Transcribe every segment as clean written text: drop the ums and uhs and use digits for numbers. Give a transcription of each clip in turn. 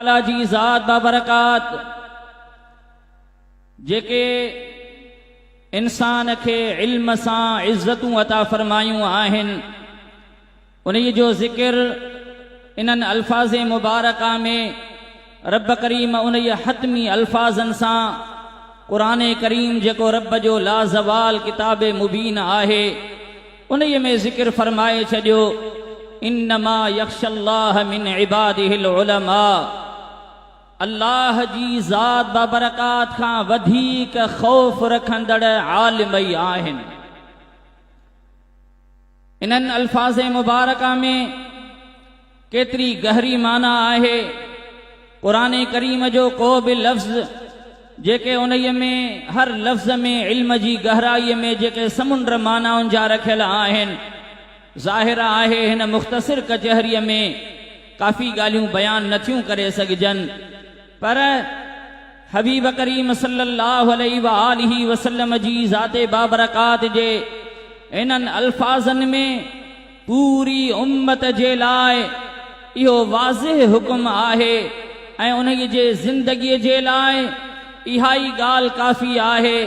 अल्लाह जी ज़ात बाबरकात जेके इंसान के इल्म सां इज़्ज़तूं अता फरमायूं आहिनि उन्ही जो ज़िक्र इन्हनि अल्फाज़ मुबारका में रब करीम उन्ही हतमी अल्फाज़नि सां क़ुरान करीम जेको रब जो लाज़वाल किताब मुबीन आहे उन्ही में ज़िक्र फरमाए छॾियो इन्नमा यख्शल्लाह मिन इबादिहिल उलमा। अल्लाह जी ज़ात बाबरकात खां वधीक ख़ौफ़ रखंदड़ आलिम ई आहिनि। इन्हनि अल्फाज़ मुबारका में केतिरी गहरी माना आहे। क़ुरान करीम जो को बि लफ़्ज़ जेके उन्हीअ में हर लफ़्ज़ में इल्म जी गहराईअ में जेके समुंड मानाउनि जा रखियल आहिनि ज़ाहिर आहे हिन मुख़्तसिर कचहरीअ में काफ़ी ॻाल्हियूं बयान नथियूं करे सघजनि, पर हबीब करीम सल्लल्लाहु अलैहि वसल्लम जी ज़ाते बाबरकात जे इन्हनि अल्फाज़नि में पूरी उम्मत जे लाइ इहो वाज़िह हुकुम आहे ऐं उन्हीअ जे ज़िंदगीअ जे लाइ इहा ई ॻाल्हि काफ़ी आहे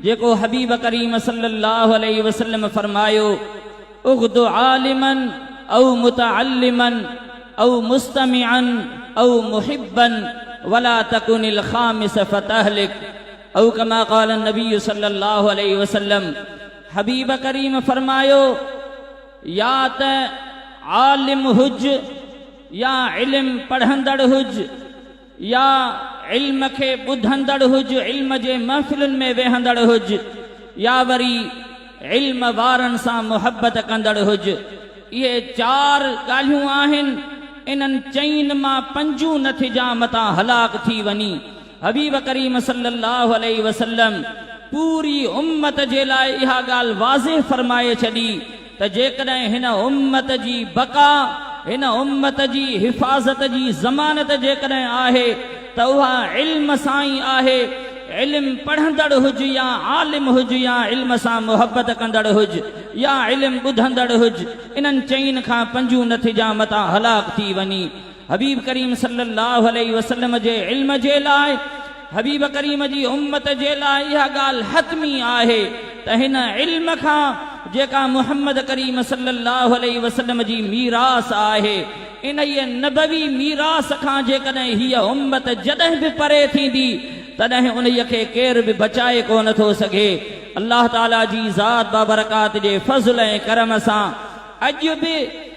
जेको हबीब करीम सल्लल्लाहु अलैहि वसल्लम फरमायो उग़्दु आलिमन औ मुतअल्लिमन औ मुस्तमिअन औ मुहिब्बन वला तकुनिल खामिस फतहलिक औ कमा क़ाल नबी सल्लल्लाहु अलैहि वसल्लम। हबीब करीम फरमायो या त आलिम हुज या इल्म पढ़ंदड़ हुज या इल्म खे ॿुधंदड़ हुज, इल्म जे महफ़िलुनि में वेहंदड़ हुज या वरी इल्म वारनि सां मुहबत कंदड़ हुज। इहे चार ॻाल्हियूं आहिनि, इन्हनि चइनि मां पंजूं नथिजा मतां हलाक थी वञी। हबीब करीम सल्लल्लाहु अलैहि वसल्लम पूरी उम्मत जे लाइ इहा ॻाल्हि वाज़िह फरमाए छॾी त जेकॾहिं हिन उम्मत जी बका हिन उम्मत जी हिफ़ाज़त जी ज़मानत जेकॾहिं आहे त उहा इल्म सां ई आहे। इल्म पढ़ंदड़ हुज या आलिम हुज या इल्म सां मुहबत कंदड़ हुज या इल्म ॿुधंदड़ हुज, इन्हनि चइनि खां पंजूं नथिजा मतां हलाक थी वञी। हबीब करीम सल्लल्लाहु अलैहि वसल्लम जे इल्म जे लाइ हबीब करीम जी उम्मत जे लाइ इहा ॻाल्हि हतमी आहे त हिन इल्म खां जेका मुहम्मद करीम सल्लल्लाहु अलैहि वसल्लम जी मीरास आहे इन नबवी मीरास खां जेकॾहिं हीअ उम्मत जॾहिं बि परे थींदी तॾहिं उन्हीअ खे केर बि बचाए कोन थो सघे। अल्लाह ताला जी ज़ात बाबरकात जे फज़्ल ऐं करम सां अॼु बि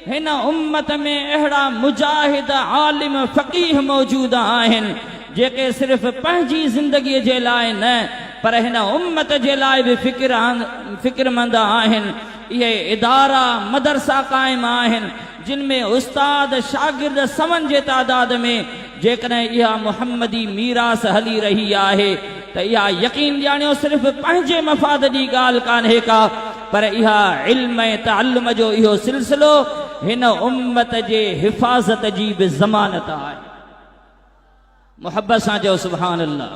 हिन उम्मत में अहिड़ा मुजाहिद आलिम फ़क़ीह मौजूद आहिनि जेके सिर्फ़ पंहिंजी ज़िंदगीअ जे लाइ न पर हिन उम्मत जे लाइ बि फ़िक्रमंद आहिनि। इहे इदारा मदरसा क़ाइम आहिनि जिन में उस्ताद शागिर्द सवन जे तादाद में जेकॾहिं इहा मुहम्मदी मीरास हली रही आहे त इहा यकीन ॼाणियो सिर्फ़ पंहिंजे मफ़ाद जी ॻाल्हि कान्हे का, पर इहा इल्म ऐं तअल्लुम जो इहो सिलसिलो हिन उम्मत जे हिफ़ाज़त जी बि ज़मानत आहे। मुहब्बत सां चओ सुभान अल्लाह।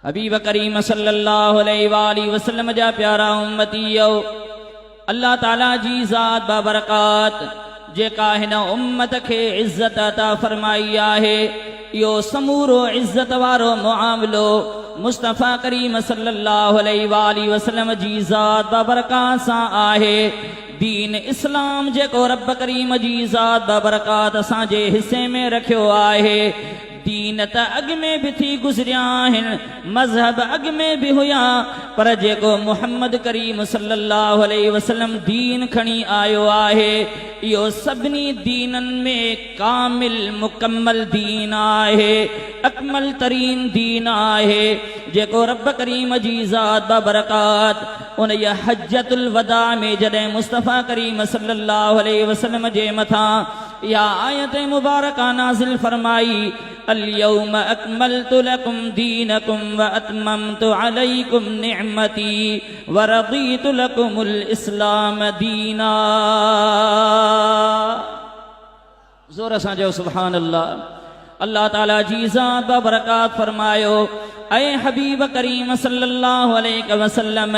हबीब करीम सल्लल्लाहु अलैहि वसल्लम जा प्यारा उम्मतीयो, अल्लाह ताला जी ज़ात बाबरकात जेका हिन उम्मत खे इज़्ज़त अता फरमाई आहे इहो समूरो इज़्ज़त वारो मुआमिलो मुस्तफ़ा करीम सल्लल्लाहु अलैहि वसल्लम जी ज़ात बाबरकात सां आहे। दीन इस्लाम जेको रब करीम जी ज़ात बाबरकात असांजे हिस्से में रखियो आहे दीन त अॻ में बि थी गुज़रिया आहिनि, मज़हब अॻ में बि हुया, पर जेको मुहम्मद करीम सल्लल्लाहु अलैहि वसल्लम दीन खणी आयो आहे इहो सभिनी दीननि में कामिल मुकम्मल दीन आहे, अकमल तरीन दीन आहे जेको रब करीम जी ज़ात बाबरकात उन हज्जतुल वदा में जॾहिं मुस्तफ़ा करीम सल्लल्लाहु अलैहि वसल्लम जे मथां इहा आयत मुबारका नाज़िल फरमाई अल-यौम अकमलतु लकुम दीनकुम व अतममतु अलैकुम निअमती व रदीतु लकुमुल इस्लाम दीना। ज़ोर सां चओ सुभान अल्लाह। अल्लाह ताला जी ज़ात बाबरकात फरमायो ऐ हबीब करीम सल्लल्लाहु अलैहि वसल्लम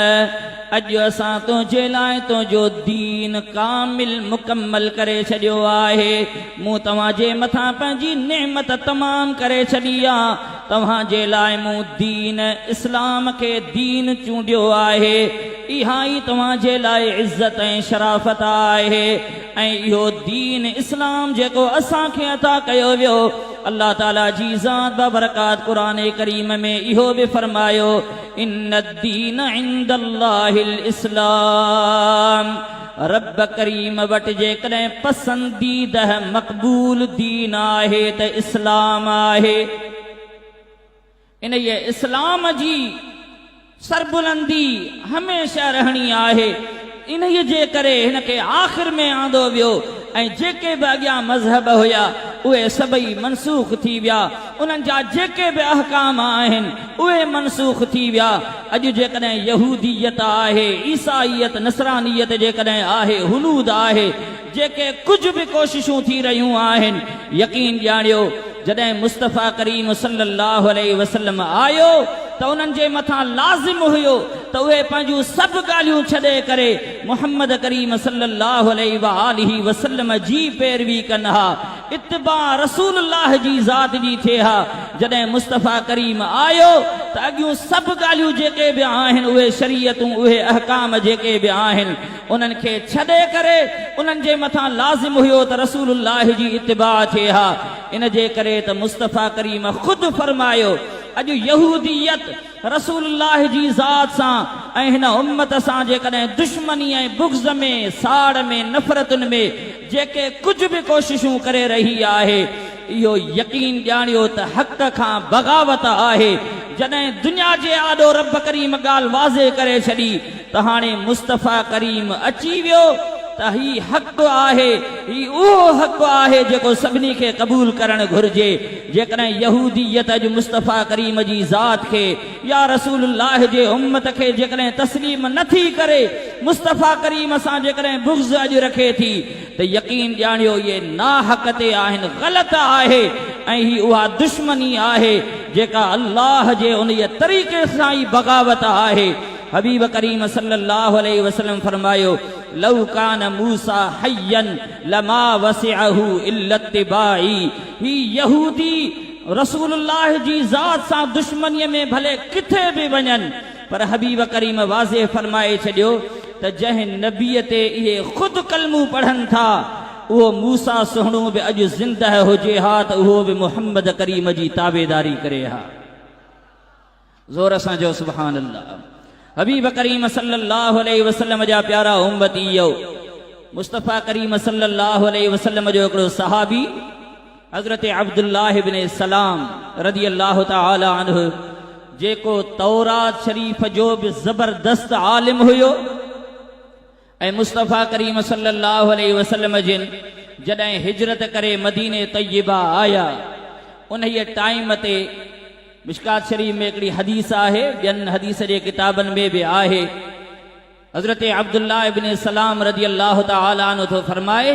अॼु असां तुंहिंजे लाइ तुंहिंजो दीन कामिल मुकम्मल करे छॾियो आहे। मूं तव्हांजे मथां पंहिंजी नेमत तमामु करे छॾी आहे। तव्हांजे लाइ मूं दीन इस्लाम खे दीन चूंडियो आहे। इहा ई तव्हांजे लाइ इज़त ऐं शराफ़त आहे। ऐं इहो दीन इस्लाम जेको असांखे अता कयो वियो, अल्लाह ताला जी ज़ात बबरकात क़ुरान करीम में इहो बि फरमायो, इन्न दीन इंदल्लाहिल इस्लाम। रब करीम वटि जेकॾहिं पसंदीदा मक़बूल दीन आहे त इस्लाम आहे। इन ये इस्लाम जी सरबुलंदी हमेशह रहणी आहे। इन जे करे हिन खे आख़िर में आंदो वियो ऐं जेके बि अॻियां मज़हब हुया उहे सभई मनसूख थी विया। उन्हनि जा जेके बि अहकाम आहिनि उहे मनसूख थी विया। अॼु जेकॾहिं यहूदियत आहे, ईसाईयत, नसरानियत जेकॾहिं आहे, हुलूद आहे, जेके कुझु बि कोशिशूं थी रहियूं आहिनि, यकीन ॼाणियो जॾहिं मुस्तफ़ा करीम सल्लल्लाहु अलैहि वसल्लम आयो त उन्हनि जे मथां लाज़िम हुयो त उहे पंहिंजूं सभु ॻाल्हियूं छॾे करे मुहम्मद करीम सल्लल्लाहु अलैहि वसल्लम जी पैरवी कनि हा, इत्तिबा रसूलुल्लाह जी ज़ात जी थिए हा। जॾहिं मुस्तफ़ा करीम आयो त अॻियूं सभु ॻाल्हियूं जेके बि आहिनि, उहे शरीयतूं, उहे अहकाम जेके बि आहिनि, उन्हनि खे छॾे करे उन्हनि जे मथां लाज़िम हुयो त रसूलुल्लाह जी इत्तिबा थिए हा। इन जे करे त मुस्तफ़ा करीम ख़ुदि फरमायो, अॼु यहूदियत रसूलुल्लाह जी ज़ात सां ऐं हिन उम्मत सां जेकॾहिं दुश्मनी ऐं बुग़्ज़ में, साड़ में, नफ़रतुनि में जेके कुझु बि कोशिशूं करे रही आहे, इहो यकीन ॼाणियो त हक़ खां बग़ावत आहे। जॾहिं दुनिया जे आॾो रब करीम ॻाल्हि वाज़े करे छॾी त हाणे मुस्तफ़ा करीम अची वियो त ही हक़ आहे, ही उहो हक़ आहे जेको सभिनी खे क़बूल करणु घुर्जे। जेकॾहिं यहूदियत अॼु मुस्तफ़ा करीम जी ज़ात खे या रसूलुल्लाह जे उम्मत खे जेकॾहिं तस्लीम नथी करे, मुस्तफ़ा करीम सां जेकॾहिं बुग़्ज़ अॼु रखे थी त यकीन ॼाणियो इहे नाहक़ ते आहिनि, ग़लति आहे ऐं ही उहा दुश्मनी आहे जेका अल्लाह जे उन तरीक़े सां ई बग़ावत आहे। हबीब करीम सल्लल्लाहु अलैहि वसल्लम फरमायो, लौ कान मूसा हय्यन लमा वसिअहु इल्ला इत्तिबाई। ही यहूदी रसूलुल्लाह जी ज़ात सां दुश्मनीअ में भले किथे बि वञनि, पर हबीब करीम वाज़े फरमाए छॾियो त जंहिं नबीअ ते इहे ख़ुदि कलमूं पढ़नि था, उहो मूसा सुहिणो बि अॼु ज़िंदह हुजे हा त उहो बि मुहम्मद करीम जी ताबेदारी करे हा। ज़ोर सां जो सुभान अल्लाह। हबीब करीम सल्लल्लाहु अलैहि वसल्लम जा प्यारा उम्मती इहो मुस्तफ़ा करीम सल्लल्लाहु अलैहि वसल्लम जो हिकिड़ो सहाबी हज़रत अब्दुल्लाह इब्न सलाम रज़ी अल्लाह तआला अन्हु, जेको तौरात शरीफ जो बि ज़बरदस्त आलिम हुयो ऐं मुस्तफ़ा करीम सल्लल्लाहु अलैहि वसल्लम जिन जॾहिं हिजरत करे मदीने तय्यबा आया, उन टाइम ते मिशकात शरीफ में हिकिड़ी हदीस आहे, ॿियनि हदीस जे किताबनि में बि आहे। हज़रत अब्दुल्लाह इब्न सलाम रज़ी अल्लाह तआला अन्हु थो फरमाए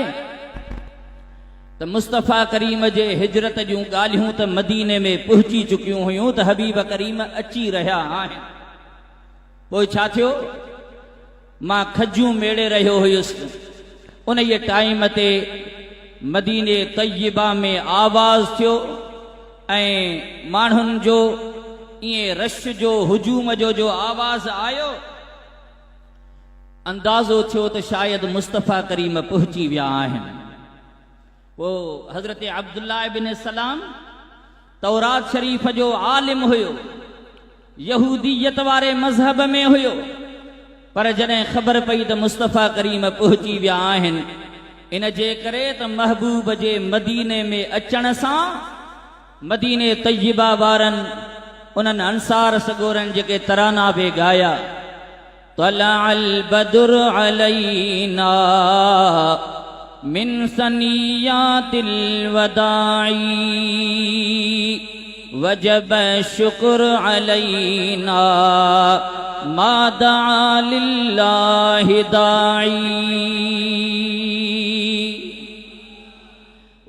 त मुस्तफ़ा करीम जे हिजरत जूं ॻाल्हियूं त मदीने में पहुची चुकियूं हुयूं त हबीब करीम अची रहिया आहिनि। पोइ छा थियो, मां खजूं मेड़े रहियो हुयुसि, उन टाइम ते मदीने तय्यबा में आवाज़ थियो ऐं माण्हुनि जो ईअं रश जो, हुजूम जो आवाज़ आयो। अंदाज़ो थियो त शायदि मुस्तफ़ा करीम पहुची विया आहिनि। पोइ हज़रत अब्दुल्लाह इब्न सलाम तौरात शरीफ जो आलिम हुयो, यहूदियत वारे मज़हब में हुयो, पर जॾहिं ख़बर पई त मुस्तफ़ा करीम पहुची विया आहिनि, इन जे करे त महबूब जे मदीने में अचण सां मदीने तय्यबा वारनि उन्हनि अंसार सगोरनि जेके तराना बि ॻाया, तलअल बद्र अलैना मिन सनियातिल वदाई वजब शुक्र अलैना मा दआ लिल्लाहि दाई।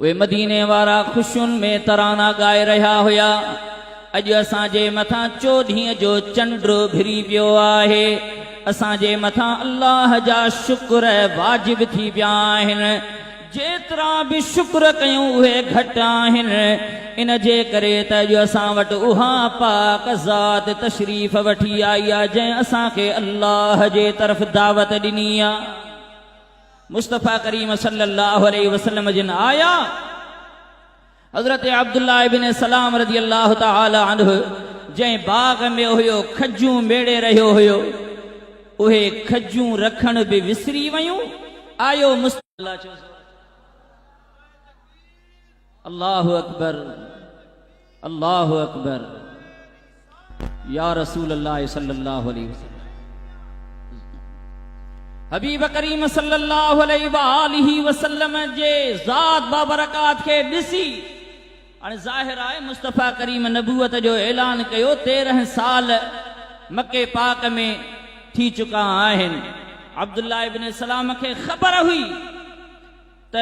वे मदीने वारा खुशियुनि में तराना ॻाए रहिया हुया। अॼु असांजे मथां 14 जो चंड भिरी पियो आहे असांजे मथां अल्लाह जा शुक्र वाजिब थी पिया आहिनि। जेतिरा बि शुक्र कयूं उहे घटि आहिनि। इन जे करे त अॼु असां वटि उहा पाक ज़ात तशरीफ़ वठी आई आहे जंहिं असांखे अल्लाह जे तरफ़ दावत ॾिनी आहे। मुस्तफ़ा करीम सल्लल्लाहु अलैहि वसल्लम जिन आया हज़रत अब्दुल्लाह इब्न सलाम रज़ी अल्लाह तआला अन्हु जंहिं बाग़ में हुयो खजूं मेड़े रहियो हुयो, उहे खजूं रखण बि विसरी वयूं। आयो मुस्तफ़ा अल्लाहु अकबर, अल्लाहु अकबर, या रसूल अल्लाह सल्लल्लाहु अलैहि वसल्लम। हबीब करीम सल्लल्लाहु अलैहि वसल्लम जे ज़ात बाबरकात खे ॾिसी हाणे ज़ाहिर आहे मुस्तफ़ा करीम नबूवत जो ऐलान कयो 13 साल मके पाक में थी चुका आहिनि। अब्दुल्लाह इब्न सलाम खे ख़बर हुई त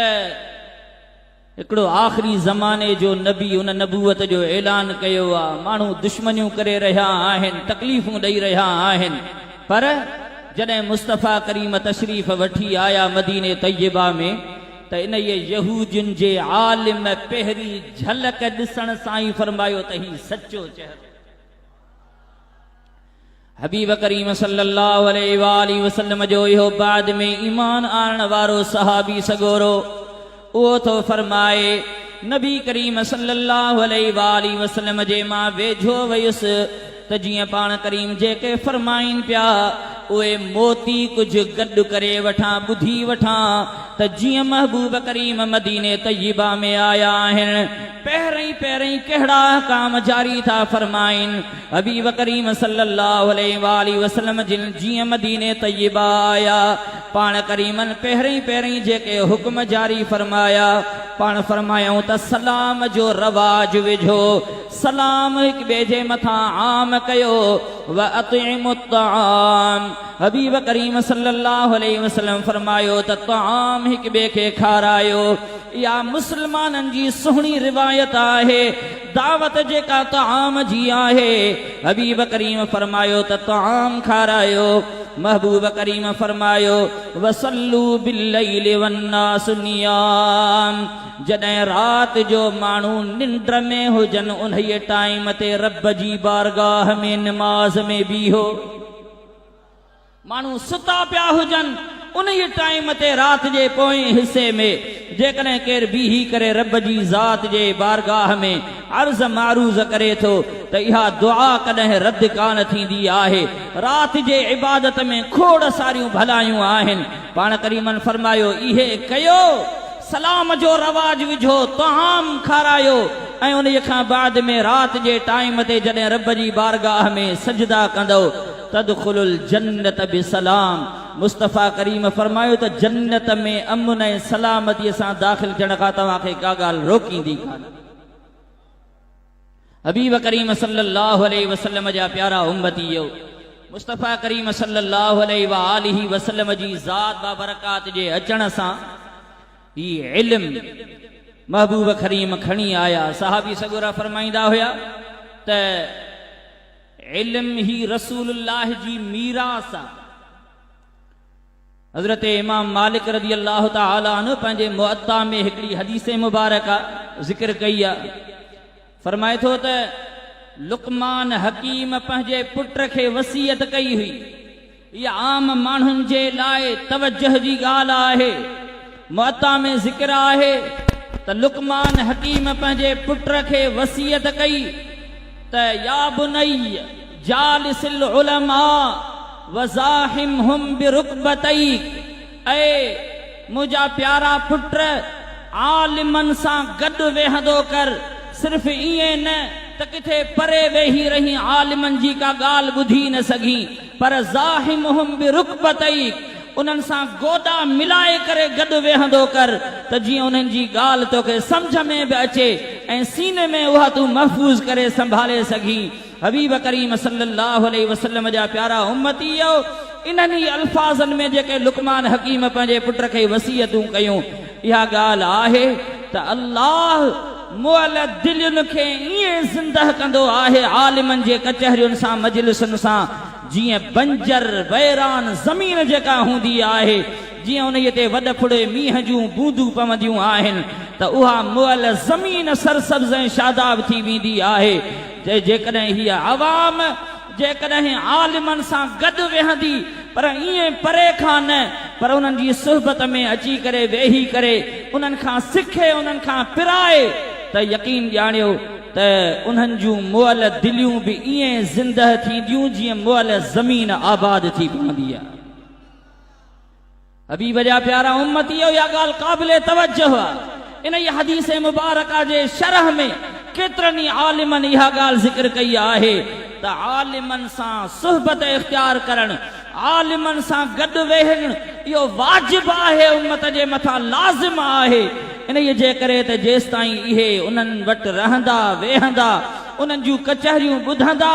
हिकिड़ो आख़िरी ज़माने जो नबी उन नबूवत जो ऐलान कयो आहे। माण्हू दुश्मनियूं करे रहिया आहिनि, तकलीफ़ूं ॾेई रहिया आहिनि, पर जॾहिं मुस्तफ़ा करीम तशरीफ़ वठी आया मदीने तैयबा में त इन यहूदियुनि जे आलिम पहिरीं झलक ॾिसण सां ई फरमायो त ही सचो चेहरो। हबीब करीम सल्लल्लाहु अलैहि वसल्लम जो इहो बाद में ईमान आणण वारो सहाबी सगोरो उहो थो फरमाए नबी करीम सल्लल्लाहु अलैहि वसल्लम जे मां वेझो वयुसि त जीअं पाण करीम जेके फरमाइनि पिया उहे मोती कुझु गॾु करे वठां, ॿुधी वठां त जीअं महबूब करीम मदीने तैयबा में आया आहिनि पहिरीं कहिड़ा काम जारी था फरमाइनि। हबीब करीम सल्लल्लाहु अलैहि वसल्लम जिन जीअं मदीने तैयबा आया पाण करीमन पहिरीं जेके हुक्म जारी फरमाया पाण फरमायूं त सलाम जो रवाज विझो, सलाम हिक ॿिए जे मथां आम कयो। व अतिमु तआम, हबीब करीम सल्लल्लाहु अलैहि वसल्लम फरमायो त तआम हिक ॿिए खे खारायो। इहा मुस्लमाननि जी सुहिणी रिवायत आहे। दावत जेका तआम जी आहे हबीब करीम फरमायो त तआम खारायो। महबूब करीम फरमायो वसल्लू बिल्लैलि वन्नासु नियाम, जॾहिं रात जो माण्हू निंड में हुजनि उन टाइम ते रब जी बारगाह में नमाज में बीहो। माण्हू सुता पिया हुजनि उन टाइम ते रात जे पोएं हिस्से में जेकॾहिं केरु बीही करे रब जी ज़ात जे बारगाह में अर्ज़ मारूज़ करे थो त इहा दुआ कॾहिं रद्द कान थींदी आहे। रात जे इबादत में खोड़ सारियूं भलायूं आहिनि। पाण करीमन फरमायो इहे कयो, सलाम जो रवाज विझो, तआम खारायो ऐं उन खां बाद में रात जे टाइम ते जॾहिं रब जी बारगाह में सजदा कंदो तदखुलुल जन्नत बिसलाम। मुस्तफ़ा करीम फरमायो त जन्नत में अमन ऐं सलामतीअ सां दाख़िल थियण खां तव्हांखे का ॻाल्हि रोकींदी कान। हबीब करीम सल्लल्लाहु अलैहि वसल्लम जा प्यारा उम्मतीयो, मुस्तफ़ा करीम सल्लल्लाहु अलैहि वसल्लम जी ज़ात बाबरकात जे अचण सां ही इल्म महबूब करीम खणी आया। सहाबी सगोरा फरमाईंदा हुया त इल्म ही रसूलुल्लाह जी मीरास आहे। हज़रत इमाम मालिक रज़ी अल्लाह तआला अन्हु पंहिंजे मुअत्ता में हिकिड़ी हदीस मुबारका ज़िक्र कई आहे। फरमाए थो त लुक़मान हकीम पंहिंजे पुट खे वसीयत कई हुई। इहा आम माण्हुनि जे लाइ तवजह जी ॻाल्हि आहे। मुअत्ता में ज़िक्र आहे त लुक़मान हकीम पंहिंजे पुट खे वसीयत कई त या बुनैया जालिसिल उलमा वज़ाहिमहुम बिरुकबतैक, ऐ मुंहिंजा प्यारा पुट आलिमन सां गॾु वेहंदो कर। सिर्फ़ ईअं न त किथे परे वेही रही आलिमन जी का ॻाल्हि ॿुधी न सघी, पर ज़ाहिमहुम बिरुकबतैक, उन्हनि सां गोॾा मिलाए करे गॾु वेहंदो कर त जीअं उन्हनि जी ॻाल्हि तोखे सम्झ में बि अचे ऐं सीने में उहा तूं महफ़ूज़ करे संभाले सघी। हबीब करीम सल्लल्लाहु अलैहि वसल्लम जा प्यारा उम्मतीयो, इन्हनि अल्फाज़नि में जेके लुक़मान हकीम पंहिंजे पुट खे वसीयतूं कयूं, इहा ॻाल्हि आहे त अल्लाह मुअल दिलुनि खे ईअं ज़िंदह कंदो आहे आलिमनि जे कचहरियुनि सां मजलिसुनि सां जीअं बंजर वैरान ज़मीन जेका हूंदी आहे, जीअं उन्हीअ ते वॾ फुड़े मींहं जूं बूंदूं पवंदियूं आहिनि त उहा मुअल ज़मीन सरसब्ज़ ऐं शादाब थी वेंदी आहे। जेकॾहिं हीअ आवाम जेकॾहिं आलिमनि सां गॾु वेहंदी, पर ईअं परे खां न, पर उन्हनि जी सुहबत में अची करे वेही करे उन्हनि खां सिखे, उन्हनि खां पिराए, त यकीन ॼाणियो त उन्हनि जूं मुअल दिलियूं बि ईअं ज़िंदह थींदियूं जीअं मुअल ज़मीन आबाद थी पवंदी आहे। हबीब जा प्यारा उम्मती, इहा ॻाल्हि क़ाबिल तवज्जो आहे। इन ई हदीस मुबारका जे शरह में केतिरनि ई आलिमनि इहा ॻाल्हि ज़िक्र कई आहे त आलिमनि सां सुहबत इख्तियार करणु, आलिमनि सां गॾु वेहणु इहो वाजिबु आहे, उम्मत जे मथां लाज़िम आहे। इन जे करे त जेसि ताईं इहे उन्हनि वटि रहंदा वेहंदा, उन्हनि जूं कचहरियूं ॿुधंदा,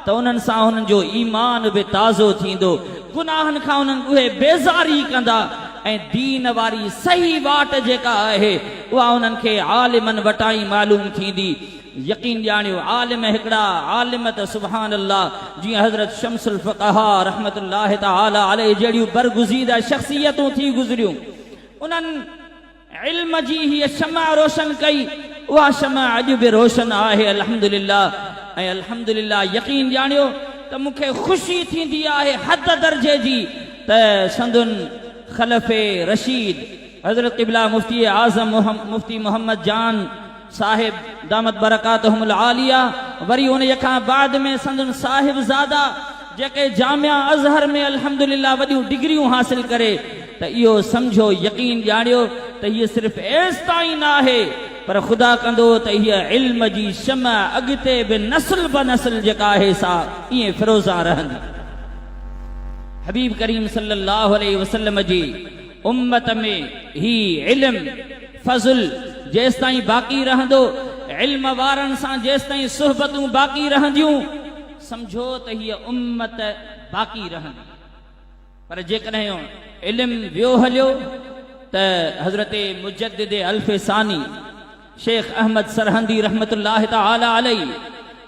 त उन्हनि सां उन्हनि जो ईमान बि ताज़ो थींदो, गुनाहनि खां उन्हनि उहे बेज़ारी कंदा, ऐं दीन वारी सही वाट जेका आहे उहा उन्हनि खे आलिमनि वटां ई मालूम थींदी। यकीन ॼाणियो, आलिम हिकिड़ा आलिम त सुभान अल्लाह, जीअं हज़रत शम्सुल फ़क़हा रहमतुल्लाहि तआला अलैहि जहिड़ियूं बरगुज़ीदा शख़्सियतूं थी गुज़रियूं, उन्हनि इल्म जी हीअ शमा रोशन कई, उहा शमा अॼु बि रोशन आहे अल्हम्दुलिल्लाह। ऐं अल्हम्दुलिल्लाह यकीन ॼाणियो त मूंखे ख़ुशी थींदी आहे हद दर्जे जी त संदुन खलफ़े रशीद हज़रत क़िबला मुफ्ती आज़म मुफ्ती मोहम्मद जान साहिब दामत बरकातहुमुल आलिया, वरी उन खां बाद में संदन साहिबज़ादा जेके जामिया अज़हर में अल्हम्दुलिल्लाह वॾियूं डिग्रियूं हासिल करे, त इहो सम्झो यकीन ॼाणियो त हीअ सिर्फ़ु एसि ताईं न आहे, पर ख़ुदा कंदो त हीअ इल्म जी शमा अॻिते बि नस्ल ब नस्ल जेका आहे सा ईअं फिरोज़ा रहंदी। हबीब करीम सल्लल्लाहु अलैहि वसल्लम जी उम्मत में ही इल्म फज़ल जेसि ताईं बाक़ी रहंदो, इल्म वारनि सां जेसि ताईं सुहबतूं बाक़ी रहंदियूं, सम्झो त हीअ उम्मत बाक़ी रहंदी। पर जेकॾहिं इल्म वियो हलियो त हज़रत मुजद्दिद अल्फ़सानी शेख अहमद सरहंदी रहमतुल्लाहि तआला अलैहि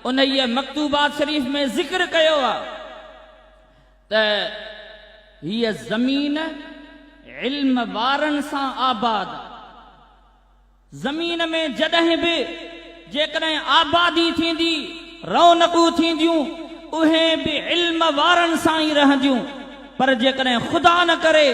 उन हीअ मकतूबात शरीफ़ में ज़िक्र कयो आहे त हीअ ज़मीन इल्म वारनि सां आबाद, ज़मीन में जॾहिं बि जेकॾहिं आबादी थींदी, रौनकूं थींदियूं, उहे बि इल्म वारनि सां ई रहंदियूं। पर जेकॾहिं ख़ुदा न करे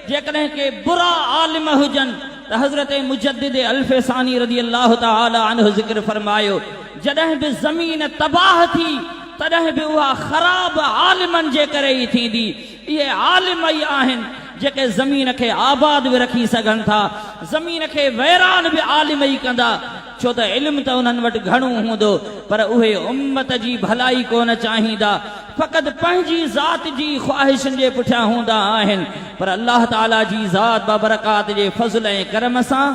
जेकॾहिं के बुरा आलिम हुजनि, त हज़रत मुजद्दिद अल्फ़सानी रज़ियल्लाहु तआला अन्हु ज़िक्र फरमायो, जॾहिं बि ज़मीन तबाह थी तॾहिं बि उहा ख़राब आलिमनि जे करे ई थींदी। इहे आलिम ई आहिनि जेके ज़मीन खे आबाद बि रखी सघनि था, ज़मीन खे वैरान बि आलिम ई कंदा, छो त इल्म त उन्हनि वटि घणो हूंदो, पर उहे उम्मत जी भलाई कोन चाहींदा, फ़क़ति पंहिंजी ज़ात जी ख़्वाहिशनि जे पुठियां हूंदा आहिनि। पर अल्लाह ताला जी ज़ात बाबरकात जे फज़ल ऐं करम सां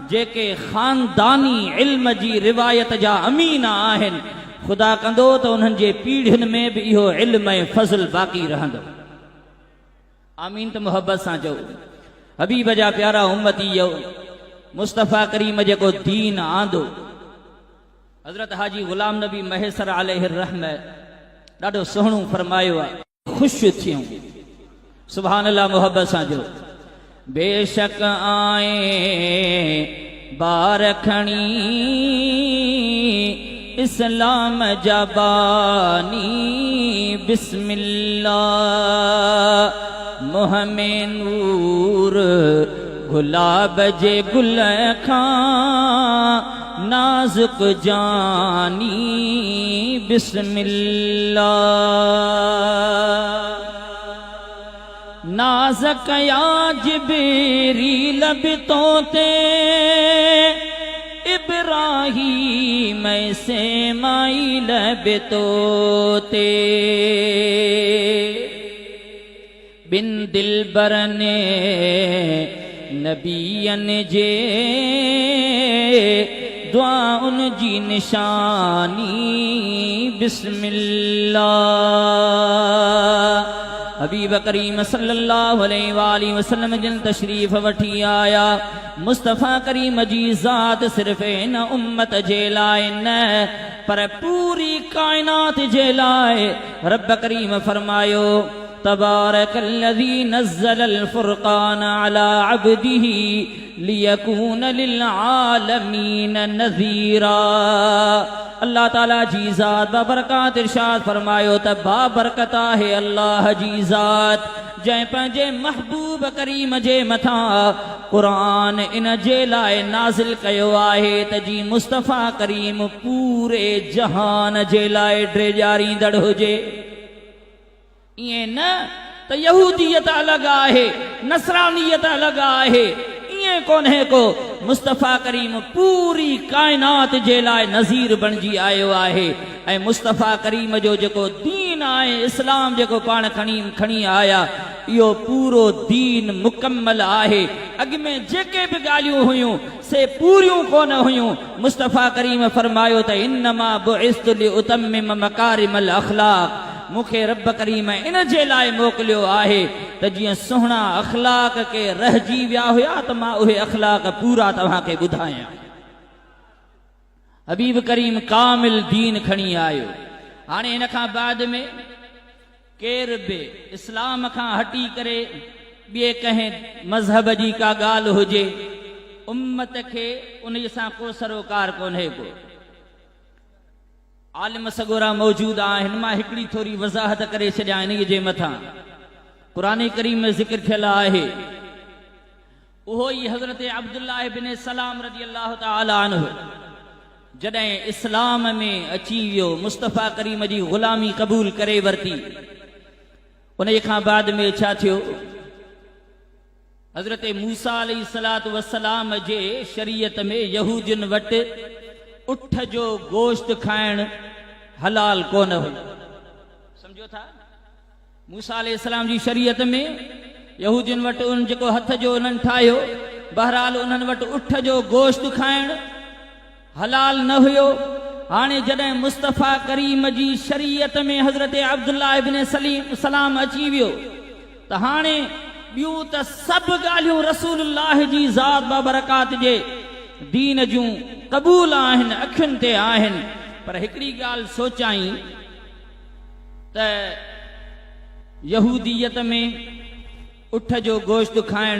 जेके ख़ानदानी इल्म जी रिवायत जा अमीन आहिनि, ख़ुदा कंदो त उन्हनि जे पीढ़ियुनि में बि इहो इल्म ऐं फज़ल बाक़ी रहंदो। आमीन त मोहब्बत सां चओ। हबीब जा प्यारा उम्मती, मुस्तफ़ा करीम जेको दीन आंदो, हज़रत हाजी ग़ुलाम नबी महेसर अलैहि रहमह ॾाढो सुहिणो फरमायो आहे, ख़ुशि थियूं। सुभान अल्लाह, मोहब्बत सां चओ। बेशक आए बार खणी इस्लाम जबानी, बिस्मिल्लाह मुँह में नूर गुलाब जे गुल खां नाज़ुक जानी, बिस्मिल्लाह नाज़क या जिब्रील बितो ते इब्राहीम से माइल बितो ते, बिन दिलबर ने नबियन जे दुआ उन जी निशानी, बिस्मिल्लाह हबीब करीम सल्लल्लाहु अलैहि वसल्लम जिन तशरीफ़ वठी आया। मुस्तफ़ा करीम जी ज़ात सिर्फ़ इन उम्मत जे लाइ न पर पूरी कायनात जे लाइ रब करीम फरमायो तबारकल्लज़ी नज़्ज़लल फ़ुरक़ान अला अब्दिही लियकून लिल आलमीन नज़ीरा। अल्लाह ताला जी ज़ात बाबरकत इरशाद फरमायो त बाबरकत आहे अल्लाह जी ज़ात जंहिं पंहिंजे महबूब करीम जे मथां क़ुरान इन जे लाइ नाज़िल कयो आहे त जी मुस्तफ़ा करीम पूरे जहान जे लाइ ड्रेजारींदड़ हुजे। ईअं न त यहूदियत अलॻि आहे नसरानियत अलॻि आहे, ईअं कोन्हे को। मुस्तफ़ा करीम पूरी कायनात जे लाइ नज़ीर बणिजी आयो आहे ऐं मुस्तफ़ा करीम जो जेको दीन आहे इस्लाम जेको पाण खणी आया इहो पूरो दीन मुकम्मल आहे। अॻु में जेके बि ॻाल्हियूं हुयूं से पूरियूं कोन हुयूं। मुस्तफ़ा करीम फरमायो त इन्नमा बुइस्तु लिउतम्मिम मकारिमल अख़लाक़, मूंखे रब करीम इन जे लाइ मोकिलियो आहे त जीअं सुहिणा अख़लाक के रहिजी विया हुया त मां उहे अख़लाक पूरा तव्हांखे ॿुधायां। हबीब करीम कामिल दीन खणी आयो। हाणे इन खां बाद में केर बि इस्लाम खां हटी करे ॿिए कंहिं मज़हब जी का ॻाल्हि हुजे उम्मत खे उन सां को सरोकार कोन्हे को। आलिम सगोरा मौजूद आहिनि, मां हिकिड़ी थोरी वज़ाहत करे छॾियां इन जे मथां। क़ुरान करीम में ज़िक्र थियल आहे उहो ई हज़रत अब्दुल्लाह इब्न सलाम रज़ियल्लाहु तआला अन्हु जॾहिं इस्लाम में अची वियो, मुस्तफ़ा करीम जी ग़ुलामी क़बूल करे वरिती, उन खां बाद में छा थियो? हज़रत मूसा अलैहिस्सलातु वस्सलाम जे शरीयत में यहूदियुनि वटि उठ जो गोश्त खाइण हलाल कोन हो। समझो था? मूसा अलैहिस्सलाम जी शरीयत में यहूदियुनि वटि उन जेको हथ जो उन्हनि ठाहियो, बहरहाल उन्हनि वटि उठ जो गोश्त खाइण हलाल न हुयो। हाणे जॾहिं मुस्तफ़ा करीम जी शरीयत में हज़रत अब्दुल्लाह इब्न सलाम अची वियो त हाणे ॿियूं त सभु ॻाल्हियूं रसूलुल्लाह जी ज़ात बाबरकात जे दीन जूं क़बूल आहिनि, अखियुनि ते आहिनि। पर हिकिड़ी ॻाल्हि सोचाई त यहूदियत में उठ जो गोश्त खाइण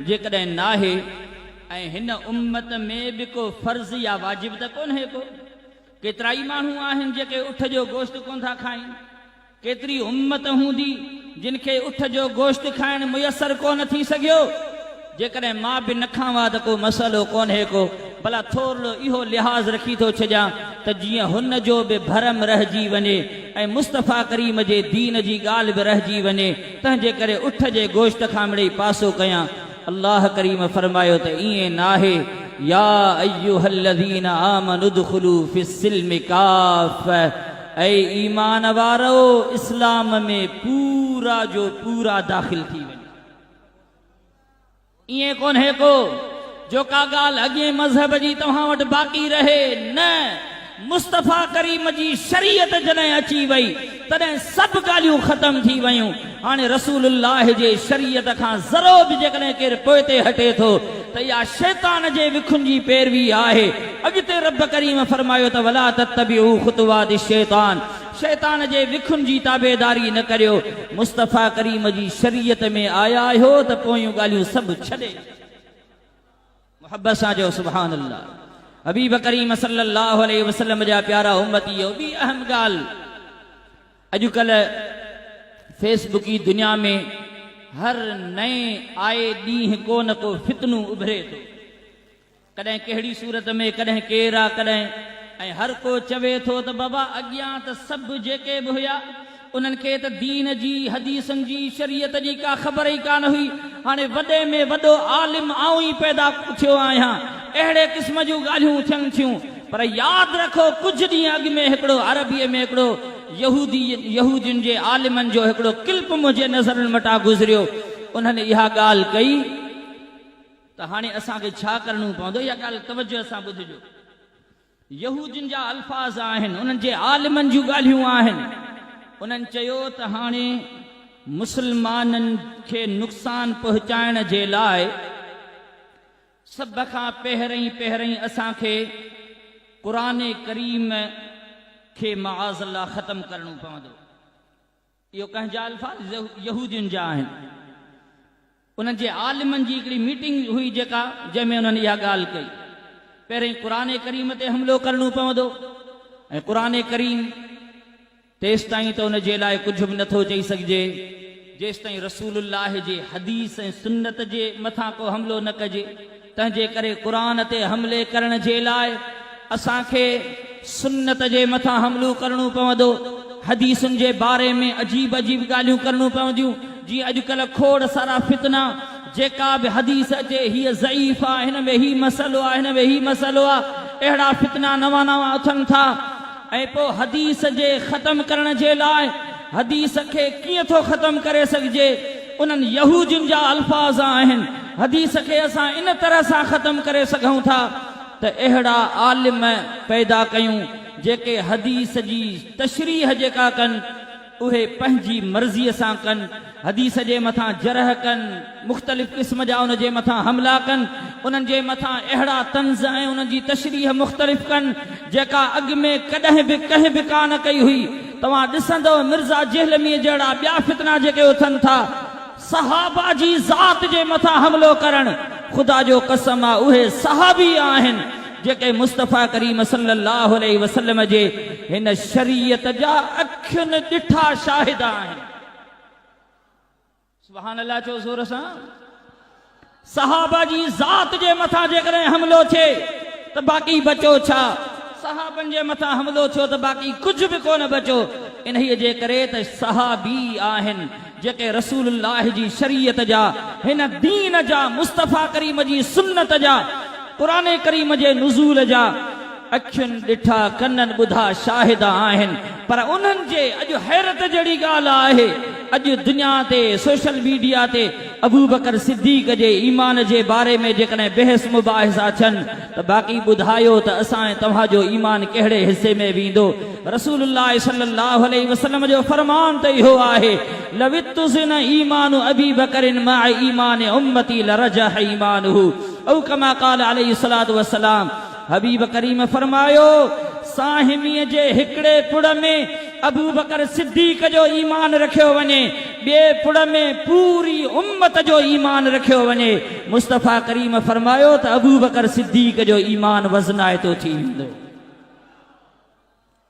जेकॾहिं नाहे ऐं हिन उम्मत में बि को फर्ज़ या वाजिब त कोन्हे को। केतिरा ई माण्हू आहिनि जेके उठ जो गोश्त कोन था खाइनि, केतिरी उम्मत हूंदी जिन खे उठ जो गोश्त खाइण मुयसर कोन थी सघियो। जेकॾहिं मां बि न खावां त को मसइलो कोन्हे को, भला थोरो इहो लिहाज़ रखी थो छॾियां त जीअं हुन जो बि भरम रहिजी वञे ऐं मुस्तफ़ा करीम जे दीन जी ॻाल्हि बि रहिजी वञे, तंहिंजे करे उठ जे गोश्त खां मिड़ई पासो कयां। अल्लाह करीम फरमायो त ईअं नाहे। या अय्युहल्लज़ीना आमनु दुखुलू फिस्सिल्मि काफ़ा, ऐ ईमान वारो इस्लाम में पूरा जो पूरा दाख़िल थी वञे। ईअं कोन्हे को जो का ॻाल्हि अॻे मज़हब जी तव्हां वटि बाक़ी रहे, न। मुस्तफ़ा करीम जी शरीयत जॾहिं अची वई तॾहिं सभु ॻाल्हियूं ख़तम थी वयूं। हाणे रसूलुल्लाह जे शरीयत खां ज़रो बि जेकॾहिं केरु पोइ ते हटे थो त इहा शैतान जे विखुन जी पैरवी आहे। अॻिते रब करीम फरमायो त वला तत्तबिउ ख़ुतवाति शैतान, शैतान जे विखुन जी ताबेदारी न करियो। मुस्तफ़ा करीम जी शरीयत में आया आहियो त पोयूं ॻाल्हियूं सभु छॾे मुहब्बत सां जो सुभान अल्लाह। हबीब करीम सल्लल्लाहु अलैहि वसल्लम जा प्यारा उम्मती, ॿी अहम ॻाल्हि, अॼुकल्ह फेसबुकी दुनिया में हर नए आए ॾींहुं को न को फितनू उभरे थो, कॾहिं कहिड़ी सूरत में, कॾहिं केरु आहे, कॾहिं ऐं हर को चवे थो त बाबा अॻियां त सभु जेके बि हुया उन्हनि खे त दीन जी हदीसनि जी शरीयत जी का ख़बर ई कान हुई। हाणे वॾे में वॾो आलिम आऊं ई पैदा थियो आहियां, अहिड़े क़िस्म जूं ॻाल्हियूं थियनि थियूं। पर यादि रखो कुझु ॾींहं अॻु में हिकिड़ो अरबीअ में हिकिड़ो यहूदियुनि जे आलिमनि जो हिकिड़ो क्लिप मुंहिंजे नज़रनि मटां गुज़रियो। उन्हनि इहा ॻाल्हि कई त हाणे असांखे छा करणो पवंदो, इहा ॻाल्हि तवजो सां ॿुधिजो। यहूदियुनि जा अल्फाज़ आहिनि, उन्हनि जे आलिमनि जूं ॻाल्हियूं आहिनि। उन्हनि चयो त हाणे मुसलमाननि खे नुक़सान पहुचाइण जे लाइ सभ खां पहिरीं असांखे क़ुरान करीम खे मआज़ल्ला ख़तम करणो पवंदो। इहो कंहिंजा अल्फाज़ यहूदियुनि जा आहिनि। उन्हनि जे आलिमनि जी हिकिड़ी मीटिंग हुई जेका जंहिंमें उन्हनि इहा ॻाल्हि कई। पहिरीं क़ुरान करीम ते हमिलो करणो पवंदो ऐं क़ुरान करीम तेसि ताईं त उन जे लाइ कुझु बि नथो चई सघिजे जेसि ताईं रसूलुल्लाह जे हदीस ऐं सुन्नत जे मथां को हमिलो न कजे। तंहिंजे करे क़ुरान ते हमले करण जे लाइ असांखे सुन्नत जे मथां हमिलो करणो पवंदो। हदीसुनि जे बारे में अजीब अजीब ॻाल्हियूं करणियूं पवंदियूं। जीअं अॼुकल्ह खोड़ सारा फितना, जेका बि हदीस अचे हीअ ज़ईफ़ आहे, हिन में ही मसइलो आहे, हिन में ही मसइलो आहे, अहिड़ा फितना नवां नवां उथनि था। ऐं पोइ हदीस जे ख़तम करण जे लाइ हदीस खे कीअं थो ख़तम करे सघिजे, उन्हनि यहूदियुनि जा अल्फाज़ आहिनि। हदीस खे असां इन तरह सां ख़तम करे सघूं था त अहिड़ा आलिम पैदा कयूं जेके हदीस जी तशरीह जेका कनि उहे पंहिंजी मर्ज़ीअ सां कनि, हदीस जे मथां जरह कनि, मुख़्तलिफ़ क़िस्म जा उन जे मथां हमला कनि, उन्हनि जे मथां अहिड़ा तंज़ ऐं उन्हनि जी तशरीह मुख़्तलिफ़ कनि जेका अॻु में कॾहिं बि कंहिं बि कान कई हुई। तव्हां ॾिसंदव मिर्ज़ा जहलमी जहिड़ा ॿिया फितना जेके उथनि था, सहाबा जी ज़ात जे मथां हमिलो करणु, ख़ुदा जो कसम आहे उहे सहाबी आहिनि जेके मुस्तफ़ा करीम सल्लल्लाहु अलैहि वसल्लम जे हिन शरीयत जा अखियुनि ॾिठा शाहिद आहिनि। सुभान अल्लाह चओ ज़ोर सां। सहाबा जी ज़ात जे मथां जेकॾहिं हमिलो थिए त बाक़ी बचो छा? सहाबनि जे मथां हमिलो थियो त बाक़ी कुझु बि कोन बचो। इन्हीअ जे करे त सहाबी आहिनि जेके रसूलुल्लाह जी शरीयत जा, हिन दीन जा, मुस्तफ़ा करीम जी सुन्नत जा, क़ुरान करीम जे नुज़ूल जा अखियुनि ॾिठा कननि ॿुधा शाहिद आहिनि। पर उन्हनि जे अॼु हैरत जहिड़ी ॻाल्हि आहे, अॼु दुनिया ते सोशल मीडिया ते अबू बकर सिद्दीक़ जे ईमान जे बारे में जेकॾहिं बहस मुबाहिसा थियनि त बाक़ी ॿुधायो त असां ऐं तव्हांजो ईमान कहिड़े हिसे में वेंदो। रसूलुल्लाह सल्लल्लाहु अलैहि वसल्लम जो फरमान त इहो आहे, लवित्तुज़िन ईमानु अबी बकरिन मा ईमान उम्मती लरजह ईमानुहु औ कमा क़ाल अलैहि सलातु वसलाम। हबीब करीम फरमायो, साहिमीअ जे हिकिड़े पुड़ में अबू बकर सिद्दीक़ जो ईमान रखियो वञे, ॿिए पुड़ में पूरी उम्मत जो ईमान रखियो वञे। मुस्तफ़ा करीम फरमायो त अबू बकर सिद्दीक़ जो ईमान वज़नाइतो थी वेंदो।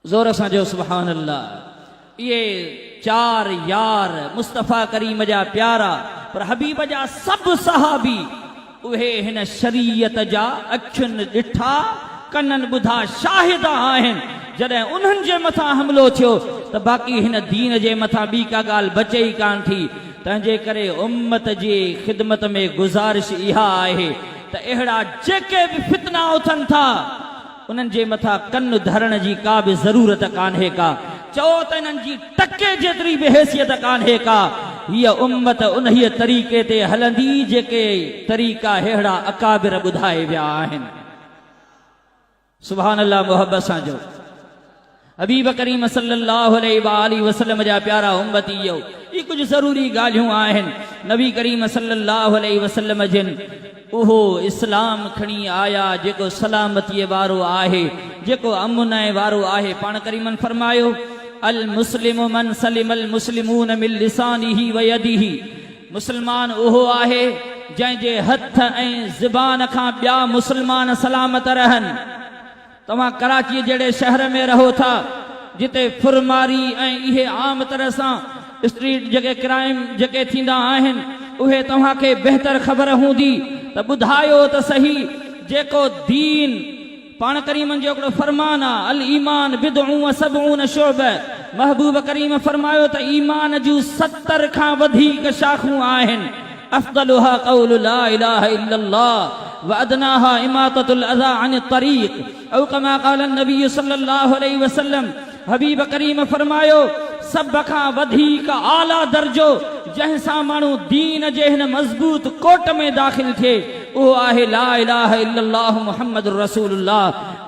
ज़ोर सां जो सुभान अल्लाह। इहे चार यार मुस्तफ़ा करीम जा प्यारा, पर हबीब जा सभु सहाबी उहे हिन शरीयत जा अखियुनि ॾिठा कननि ॿुधा शाहिद आहिनि। जॾहिं उन्हनि जे मथां हमिलो थियो त बाक़ी हिन दीन जे मथां ॿी का ॻाल्हि बचे ई कान थी। तंहिंजे करे उम्मत जी ख़िदमत में गुज़ारिश इहा आहे त अहिड़ा जेके बि फितना उथनि था उन्हनि जे मथां कन धरण जी का बि ज़रूरत कान्हे का। चओ त इन्हनि जी टके जेतिरी बि हैसियत कान्हे का। हीअ उम्मत उन्हीअ तरीक़े ते हलंदी जेके तरीक़ा अहिड़ा अकाबिर ॿुधाए विया आहिनि। सुभान अल्लाह। मोहब्बत सां जो हबीब करीम सल्लल्लाहु अलैहि वसल्लम जा प्यारा उम्मतीयो, ये कुछ ज़रूरी ॻाल्हियूं आहिनि। नबी करीम सल्लल्लाहु अलैहि वसल्लम जिन उहो इस्लाम खणी आया जेको सलामतीअ वारो आहे, जेको अमुन वारो आहे। पाण करीमन फरमायो, अल मुस्लिमु मन सलिमल मुस्लिमून मिन लिसानिही व यदिही। मुस्लमान उहो आहे जंहिंजे हथ ऐं ज़बान खां ॿिया मुस्लमान सलामत रहनि। तव्हां कराची जहिड़े शहर में रहो था जिते फुरमारी ऐं इहे आम तरह सां स्ट्रीट जेके क्राइम जेके थींदा आहिनि उहे तव्हांखे बहितर ख़बर हूंदी त ॿुधायो त सही। जेको दीन पाण करीमन जो हिकिड़ो फरमान आहे, अल ईमान बिदअ व सबऊन शुअब। महबूब करीम फरमायो त ईमान जूं 70 खां वधीक शाखूं आहिनि। अफ़्दलुहा क़ौलु ला इलाहा इल्लल्लाह व अदनाहा इमाततुल अज़ा अन तरीक़ औ कमा क़ाल नबी सल्लल्लाहु अलैहि वसल्लम। हबीब करीम फरमायो, सभ खां वधीक आला दर्जो जंहिंसां माण्हू दीन जे हिन मज़बूत कोट में दाख़िल थिए उहो आहे ला इलाहा इल्लल्लाह मुहम्मदुर रसूलुल्लाह।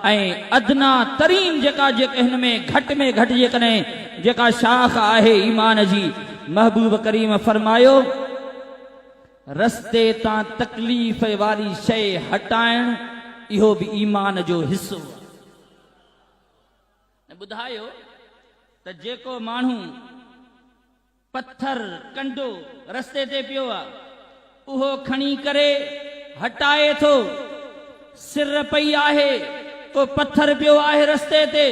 ऐं अदना तरीन जेका हिन में घटि जेकॾहिं जेका शाख आहे ईमान जी महबूब करीम फरमायो रस्ते तां तकलीफ़ वारी शइ हटाइण इहो बि ईमान जो हिस्सो आहे। ॿुधायो त जेको माण्हू पत्थर कंडो रस्ते ते पियो आहे उहो खणी करे हटाए थो, सिर पई आहे को पत्थर पियो आहे रस्ते ते